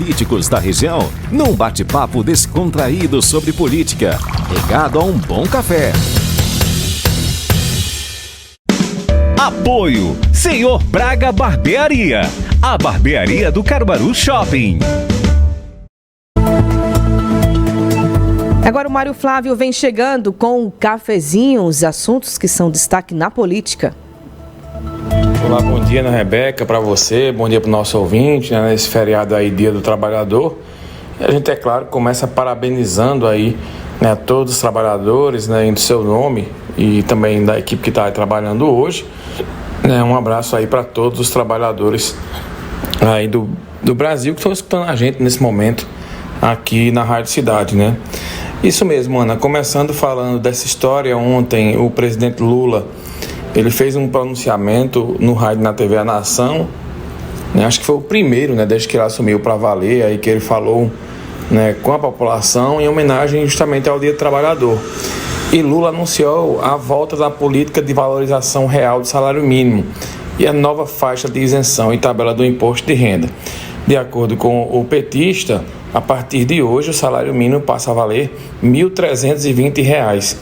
políticos da região num bate-papo descontraído sobre política, regado a um bom café. Apoio Senhor Braga Barbearia, a barbearia do Caruaru Shopping. Agora o Mário Flávio vem chegando com um cafezinho, os assuntos que são destaque na política. Olá, bom dia, Ana Rebeca, para você, bom dia para o nosso ouvinte, né, nesse feriado aí, Dia do Trabalhador. E a gente, é claro, começa parabenizando aí, né, todos os trabalhadores, né, em seu nome e também da equipe que está trabalhando hoje. Né, um abraço aí para todos os trabalhadores aí do Brasil que estão escutando a gente nesse momento aqui na Rádio Cidade, né? Isso mesmo, Ana, começando falando dessa história, ontem o presidente Lula, ele fez um pronunciamento no rádio, na TV A Nação, né, acho que foi o primeiro, né, desde que ele assumiu para valer, aí que ele falou, né, com a população em homenagem justamente ao Dia do Trabalhador. E Lula anunciou a volta da política de valorização real do salário mínimo e a nova faixa de isenção e tabela do imposto de renda. De acordo com o petista, a partir de hoje o salário mínimo passa a valer R$ 1.320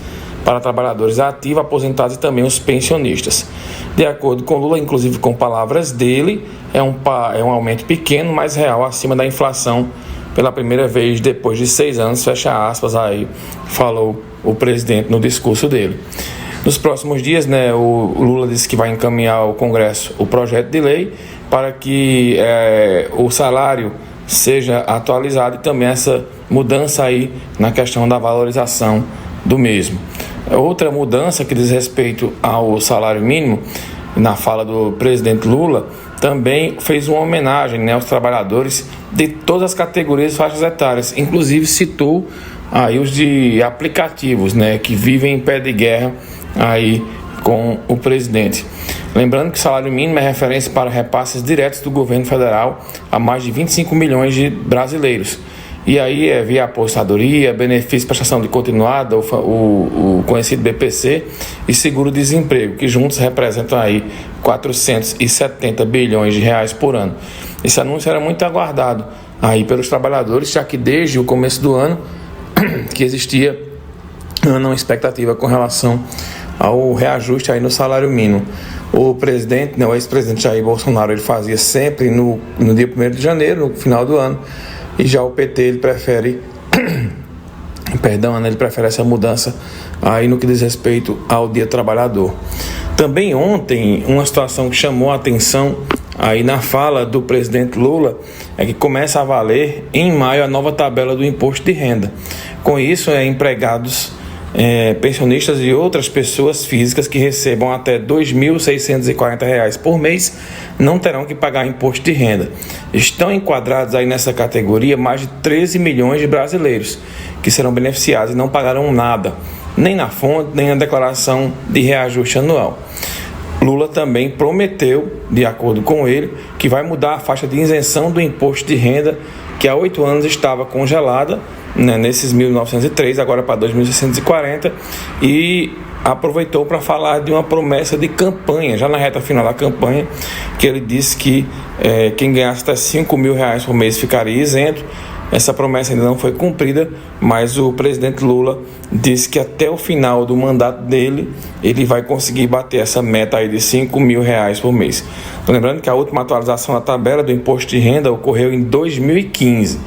para trabalhadores ativos, aposentados e também os pensionistas. De acordo com Lula, inclusive com palavras dele, é um aumento pequeno, mas real, acima da inflação pela primeira vez depois de 6 anos, fecha aspas, aí falou o presidente no discurso dele. Nos próximos dias, né, o Lula disse que vai encaminhar ao Congresso o projeto de lei para que o salário seja atualizado e também essa mudança aí na questão da valorização do mesmo. Outra mudança que diz respeito ao salário mínimo, na fala do presidente Lula, também fez uma homenagem, né, aos trabalhadores de todas as categorias e faixas etárias, inclusive citou aí os de aplicativos, né, que vivem em pé de guerra aí com o presidente. Lembrando que o salário mínimo é referência para repasses diretos do governo federal a mais de 25 milhões de brasileiros. E aí é via aposentadoria, benefício, prestação de continuada, o conhecido BPC e seguro-desemprego, que juntos representam aí 470 bilhões de reais por ano. Esse anúncio era muito aguardado aí pelos trabalhadores, já que desde o começo do ano que existia uma expectativa com relação ao reajuste aí no salário mínimo. O presidente, o ex-presidente Jair Bolsonaro, ele fazia sempre no dia 1º de janeiro, no final do ano, e já o PT ele prefere essa mudança aí no que diz respeito ao Dia Trabalhador. Também ontem, uma situação que chamou a atenção aí na fala do presidente Lula é que começa a valer em maio a nova tabela do imposto de renda. Com isso, empregados, pensionistas e outras pessoas físicas que recebam até R$ 2.640 por mês não terão que pagar imposto de renda. Estão enquadrados aí nessa categoria mais de 13 milhões de brasileiros que serão beneficiados e não pagarão nada, nem na fonte, nem na declaração de reajuste anual. Lula também prometeu, de acordo com ele, que vai mudar a faixa de isenção do imposto de renda, que há 8 anos estava congelada, né, nesses 1.903, agora para 2.640, e aproveitou para falar de uma promessa de campanha, já na reta final da campanha, que ele disse que quem ganhasse até R$5.000 por mês ficaria isento. Essa promessa ainda não foi cumprida, mas o presidente Lula disse que até o final do mandato dele, ele vai conseguir bater essa meta aí de R$5.000 por mês. Lembrando que a última atualização da tabela do imposto de renda ocorreu em 2015.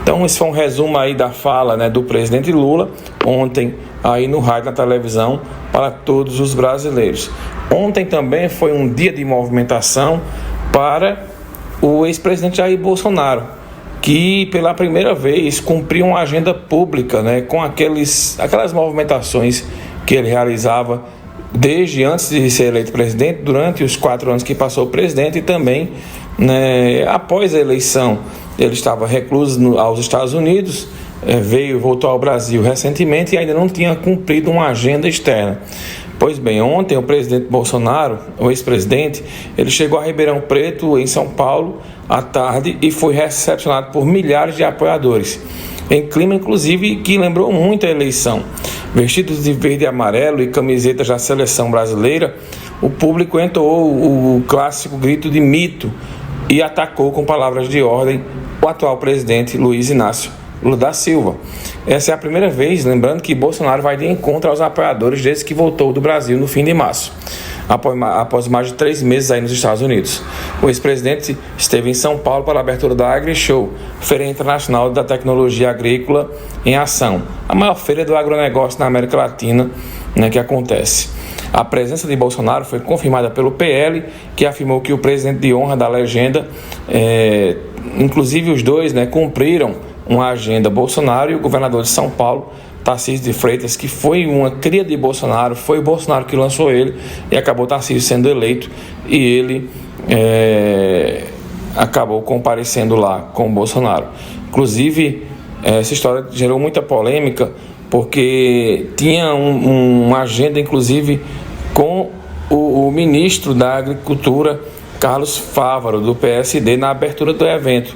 Então, esse foi um resumo aí da fala, né, do presidente Lula ontem aí no rádio, na televisão, para todos os brasileiros. Ontem também foi um dia de movimentação para o ex-presidente Jair Bolsonaro, que pela primeira vez cumpriu uma agenda pública, né, com aquelas movimentações que ele realizava desde antes de ser eleito presidente, durante os 4 anos que passou presidente e também, né, após a eleição. Ele estava recluso aos Estados Unidos, voltou ao Brasil recentemente e ainda não tinha cumprido uma agenda externa. Pois bem, ontem o presidente Bolsonaro, o ex-presidente, ele chegou a Ribeirão Preto, em São Paulo, à tarde e foi recepcionado por milhares de apoiadores, em clima inclusive que lembrou muito a eleição. Vestidos de verde e amarelo e camisetas da seleção brasileira, o público entoou o clássico grito de mito e atacou com palavras de ordem o atual presidente Luiz Inácio Lula da Silva. Essa é a primeira vez, lembrando que Bolsonaro vai de encontro aos apoiadores desde que voltou do Brasil no fim de março, após mais de 3 meses aí nos Estados Unidos. O ex-presidente esteve em São Paulo para a abertura da AgriShow, Feira Internacional da Tecnologia Agrícola em Ação, a maior feira do agronegócio na América Latina, que acontece. A presença de Bolsonaro foi confirmada pelo PL, que afirmou que o presidente de honra da legenda, inclusive os dois, cumpriram uma agenda. Bolsonaro e o governador de São Paulo, Tarcísio de Freitas, que foi uma cria de Bolsonaro, foi o Bolsonaro que lançou ele e acabou Tarcísio sendo eleito, e ele acabou comparecendo lá com o Bolsonaro. Inclusive, essa história gerou muita polêmica, porque tinha uma agenda, inclusive, com o ministro da Agricultura, Carlos Fávaro, do PSD, na abertura do evento.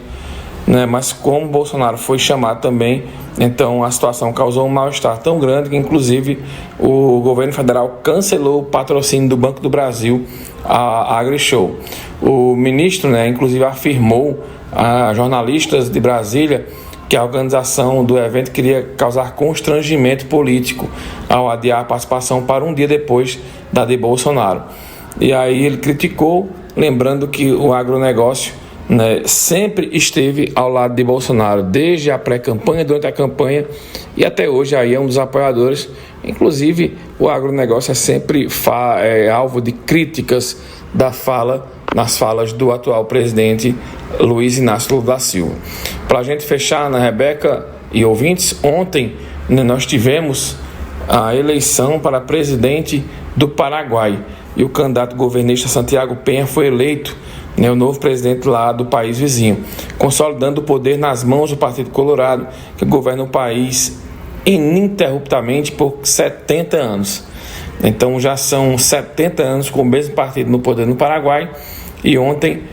Mas como Bolsonaro foi chamado também, então a situação causou um mal-estar tão grande que, inclusive, o governo federal cancelou o patrocínio do Banco do Brasil à AgriShow. O ministro, inclusive, afirmou a jornalistas de Brasília que a organização do evento queria causar constrangimento político ao adiar a participação para um dia depois da de Bolsonaro. E aí ele criticou, lembrando que o agronegócio sempre esteve ao lado de Bolsonaro, desde a pré-campanha, durante a campanha e até hoje aí é um dos apoiadores. Inclusive, o agronegócio é sempre alvo de críticas nas falas do atual presidente Luiz Inácio Lula da Silva. Para a gente fechar, Ana Rebeca e ouvintes, ontem nós tivemos a eleição para presidente do Paraguai e o candidato governista Santiago Penha foi eleito o novo presidente lá do país vizinho, consolidando o poder nas mãos do Partido Colorado, que governa o país ininterruptamente por 70 anos. Então já são 70 anos com o mesmo partido no poder no Paraguai, e ontem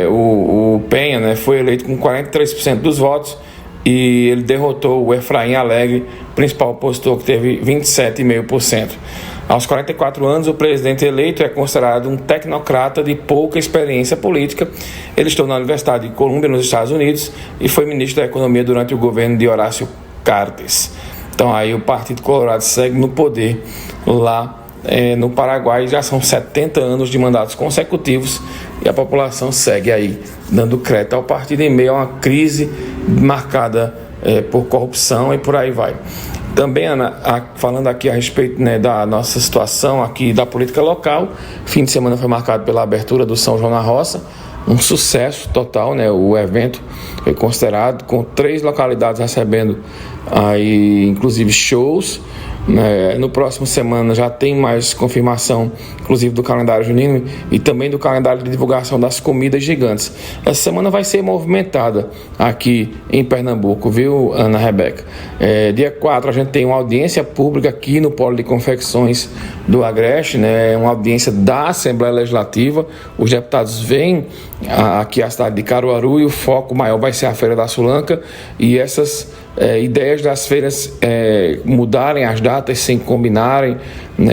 o Penha foi eleito com 43% dos votos, e ele derrotou o Efraim Alegre, principal opositor, que teve 27,5%. Aos 44 anos, o presidente eleito é considerado um tecnocrata de pouca experiência política. Ele estudou na Universidade de Colômbia, nos Estados Unidos, e foi ministro da Economia durante o governo de Horácio Cartes. Então aí o Partido Colorado segue no poder lá no Paraguai. Já são 70 anos de mandatos consecutivos e a população segue aí dando crédito ao partido em meio a uma crise marcada por corrupção e por aí vai. Também, Ana, falando aqui a respeito da nossa situação aqui da política local, fim de semana foi marcado pela abertura do São João na Roça, um sucesso total, o evento foi considerado, com 3 localidades recebendo aí, inclusive, shows. No próximo semana já tem mais confirmação, inclusive do calendário junino e também do calendário de divulgação das comidas gigantes. Essa semana vai ser movimentada aqui em Pernambuco, viu, Ana Rebeca? Dia 4 a gente tem uma audiência pública aqui no Polo de Confecções do Agreste, uma audiência da Assembleia Legislativa. Os deputados vêm aqui à cidade de Caruaru e o foco maior vai ser a Feira da Sulanca, e essas ideias das feiras mudarem as datas sem combinarem,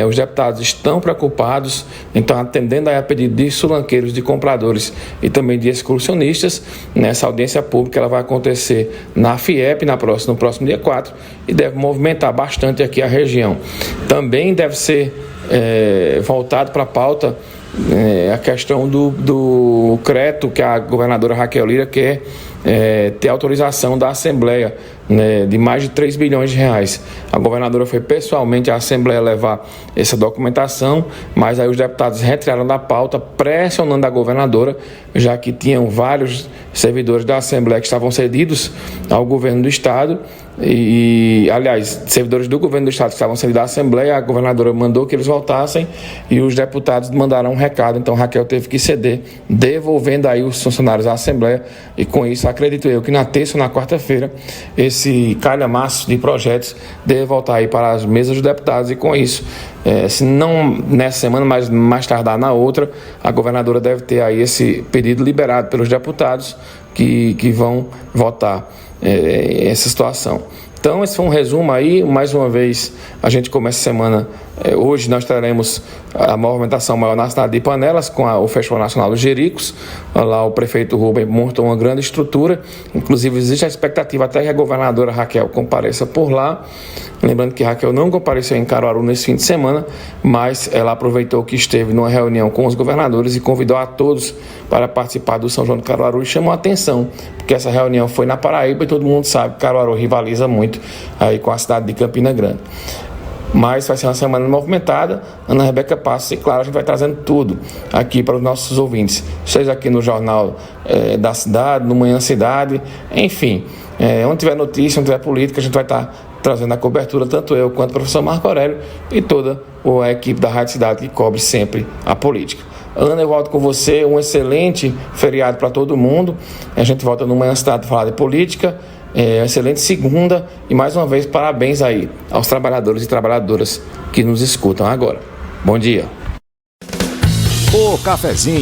os deputados estão preocupados, então atendendo a pedido de sulanqueiros, de compradores e também de excursionistas. Nessa audiência pública ela vai acontecer na FIEP no próximo dia 4 e deve movimentar bastante aqui a região. Também deve ser voltado para a pauta a questão do crédito que a governadora Raquel Lira quer ter autorização da Assembleia, de mais de 3 bilhões de reais. A governadora foi pessoalmente à Assembleia levar essa documentação, mas aí os deputados retiraram da pauta, pressionando a governadora, já que tinham vários servidores da Assembleia que estavam cedidos ao governo do Estado, aliás, servidores do governo do Estado que estavam cedidos à Assembleia. A governadora mandou que eles voltassem e os deputados mandaram um recado, então Raquel teve que ceder, devolvendo aí os funcionários à Assembleia, e com isso acredito eu que na terça ou na quarta-feira esse calhamaço de projetos deve voltar aí para as mesas dos deputados, e com isso, se não nessa semana, mas mais tardar na outra, a governadora deve ter aí esse pedido liberado pelos deputados que vão votar essa situação. Então esse foi um resumo aí. Mais uma vez a gente começa a semana Hoje nós teremos a movimentação maior na cidade de Panelas com o Festival Nacional dos Jericos. Lá o prefeito Rubem montou uma grande estrutura, inclusive existe a expectativa até que a governadora Raquel compareça por lá. Lembrando que Raquel não compareceu em Caruaru nesse fim de semana, mas ela aproveitou que esteve numa reunião com os governadores e convidou a todos para participar do São João de Caruaru e chamou a atenção, porque essa reunião foi na Paraíba e todo mundo sabe que Caruaru rivaliza muito aí com a cidade de Campina Grande. Mas vai ser uma semana movimentada. Ana Rebeca passa e, claro, a gente vai trazendo tudo aqui para os nossos ouvintes, seja aqui no Jornal da Cidade, no Manhã Cidade, enfim, onde tiver notícia, onde tiver política, a gente vai estar trazendo a cobertura, tanto eu quanto o professor Marco Aurélio e toda a equipe da Rádio Cidade que cobre sempre a política. Ana, eu volto com você, um excelente feriado para todo mundo. A gente volta no Manhã Cidade para falar de política. Excelente segunda e mais uma vez parabéns aí aos trabalhadores e trabalhadoras que nos escutam agora. Bom dia. O cafezinho